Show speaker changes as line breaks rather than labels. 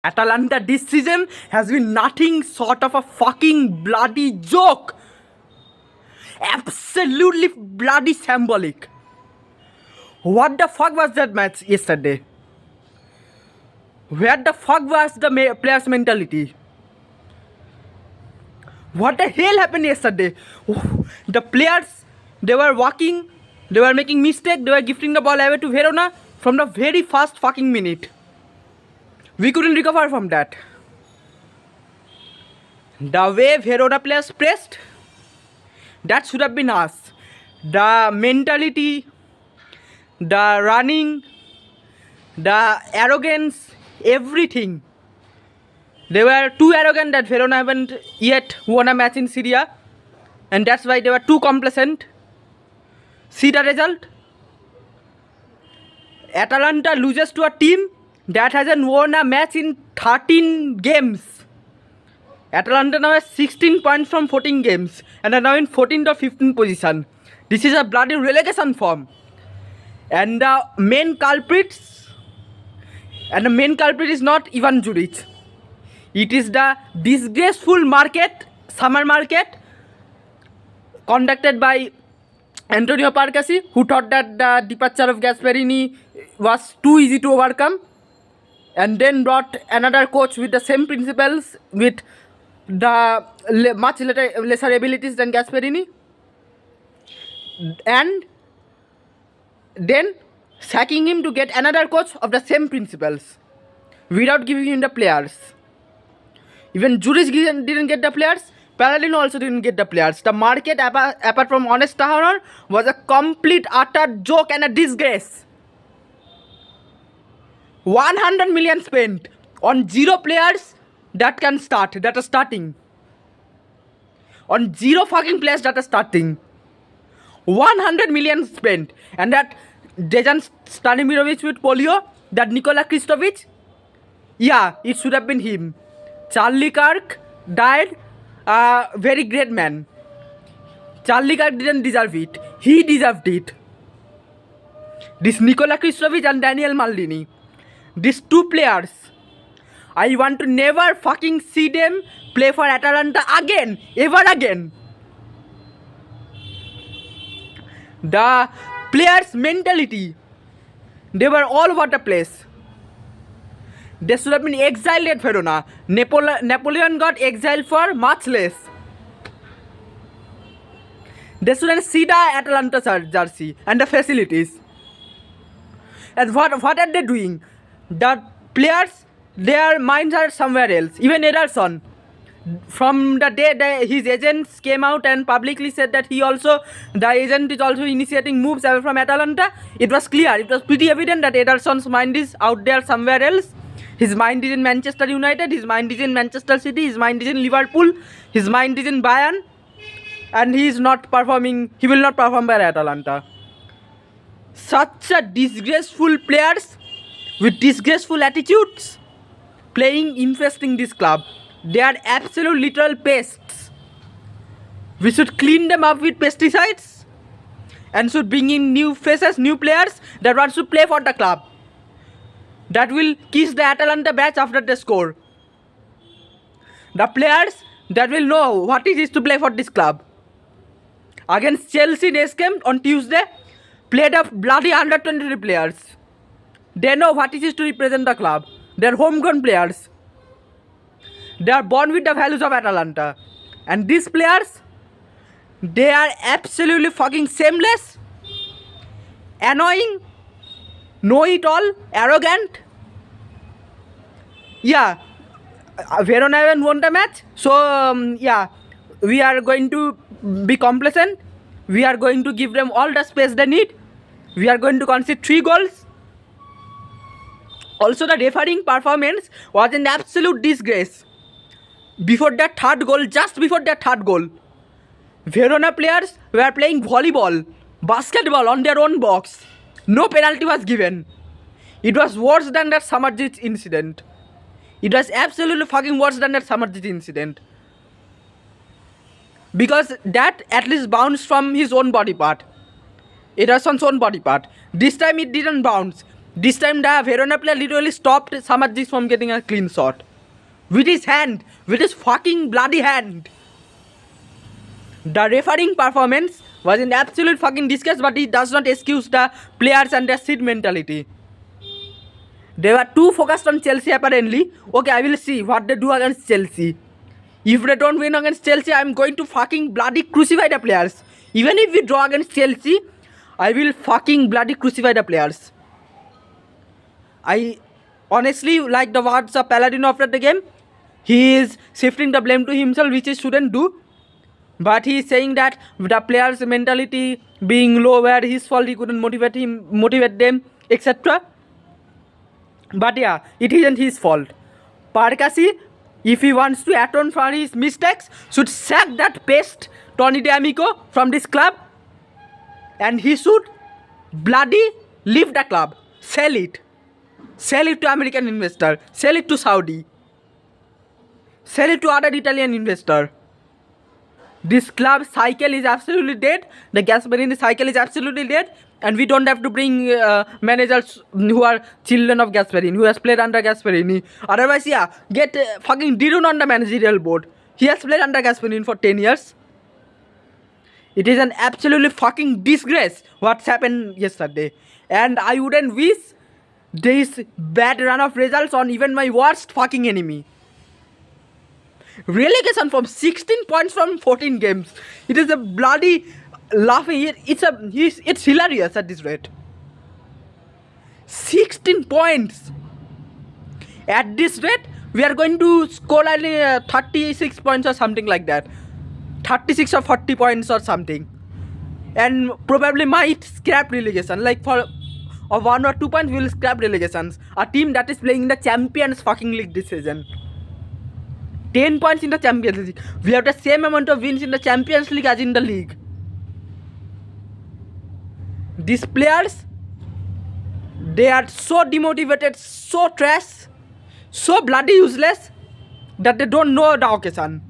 Atalanta this season has been nothing short of a fucking bloody joke. Absolutely bloody symbolic. What the fuck was that match yesterday? Where the fuck was the players' mentality? What the hell happened yesterday? The players, they were walking, they were making mistake, they were gifting the ball away to Verona from the very first fucking minute. We couldn't recover from that. The way Verona players pressed, that should have been us. The mentality, the running, the arrogance, everything. They were too arrogant that Verona haven't yet won a match in Syria, and that's why they were too complacent. See the result? Atalanta loses to a team that hasn't won a match in 13 games. Atalanta now has 16 points from 14 games and are now in 14th or 15th position. This is a bloody relegation form. And the main culprit is not Ivan Juric. It is the disgraceful summer market, conducted by Antonio Parcasi, who thought that the departure of Gasperini was too easy to overcome, and then brought another coach with the same principles, with the much lesser abilities than Gasperini, and then sacking him to get another coach of the same principles without giving him the players. Even Juric didn't get the players. Palladino also didn't get the players. The market, apart from Honest Tahonor, was a complete utter joke and a disgrace. 100 million spent on 0 players that can start, that are starting. On 0 fucking players that are starting. 100 million spent. And that Dejan Stanimirovic with polio, that Nikola Kristovic, yeah, it should have been him. Charlie Kirk died a very great man. Charlie Kirk didn't deserve it. He deserved it. This Nikola Kristovic and Daniel Maldini, these 2 players, I want to never fucking see them play for Atalanta again, ever again. The players' mentality, they were all over the place. They should have been exiled at Verona. Napoleon got exiled for much less. They shouldn't see the Atalanta jersey and the facilities. And what are they doing? The players, their minds are somewhere else. Even Ederson, from the day his agents came out and publicly said that the agent is also initiating moves away from Atalanta, it was clear, it was pretty evident that Ederson's mind is out there somewhere else. His mind is in Manchester United, his mind is in Manchester City, his mind is in Liverpool, his mind is in Bayern, and he will not perform by Atalanta. Such a disgraceful players with disgraceful attitudes infesting this club. They are absolute literal pests. We should clean them up with pesticides and should bring in new faces, new players that want to play for the club, that will kiss the Atalanta badge after they score. The players that will know what it is to play for this club. Against Chelsea next game on Tuesday, played up bloody under 23 players. They know what it is to represent the club. They are homegrown players. They are born with the values of Atalanta. And these players, they are absolutely fucking shameless, annoying, know-it-all, arrogant. Yeah, Verona haven't won the match. So, we are going to be complacent. We are going to give them all the space they need. We are going to concede 3 goals. Also, the refereeing performance was an absolute disgrace. Before that third goal, just before that third goal, Verona players were playing volleyball, basketball on their own box. No penalty was given. It was worse than that Samardzic incident. It was absolutely fucking worse than that Samardzic incident. Because that at least bounced from his own body part. Ederson's own body part. This time it didn't bounce. This time the Verona player literally stopped Samadjis from getting a clean shot. With his hand. With his fucking bloody hand. The refereeing performance was an absolute fucking disgrace, but it does not excuse the players and their shit mentality. They were too focused on Chelsea apparently. Okay, I will see what they do against Chelsea. If they don't win against Chelsea, I'm going to fucking bloody crucify the players. Even if we draw against Chelsea, I will fucking bloody crucify the players. I honestly like the words of Paladino after the game. He is shifting the blame to himself, which he shouldn't do. But he is saying that the players' mentality being low were his fault, he couldn't motivate them, etc. But yeah, it isn't his fault. Parkasi, if he wants to atone for his mistakes, should sack that pest Tony D'Amico from this club, and he should bloody leave the club. Sell it to American investor, sell it to Saudi, sell it to other Italian investor. This club cycle is absolutely dead. The Gasperini cycle is absolutely dead, and we don't have to bring managers who are children of Gasperini, who has played under Gasperini. Otherwise, yeah, get fucking Didon on the managerial board. He has played under Gasperini for 10 years. It is an absolutely fucking disgrace what's happened yesterday, and I wouldn't wish this bad run of results on even my worst fucking enemy. Relegation from 16 points from 14 games. It is a bloody laughing. It's hilarious at this rate. 16 points. At this rate, we are going to score only 36 points or something like that. 36 or 40 points or something. And probably might scrap relegation. Like for 1 or 2 points, we will scrap relegations. A team that is playing in the Champions fucking League this season. 10 points in the Champions League. We have the same amount of wins in the Champions League as in the league. These players, they are so demotivated, so trash, so bloody useless that they don't know the occasion.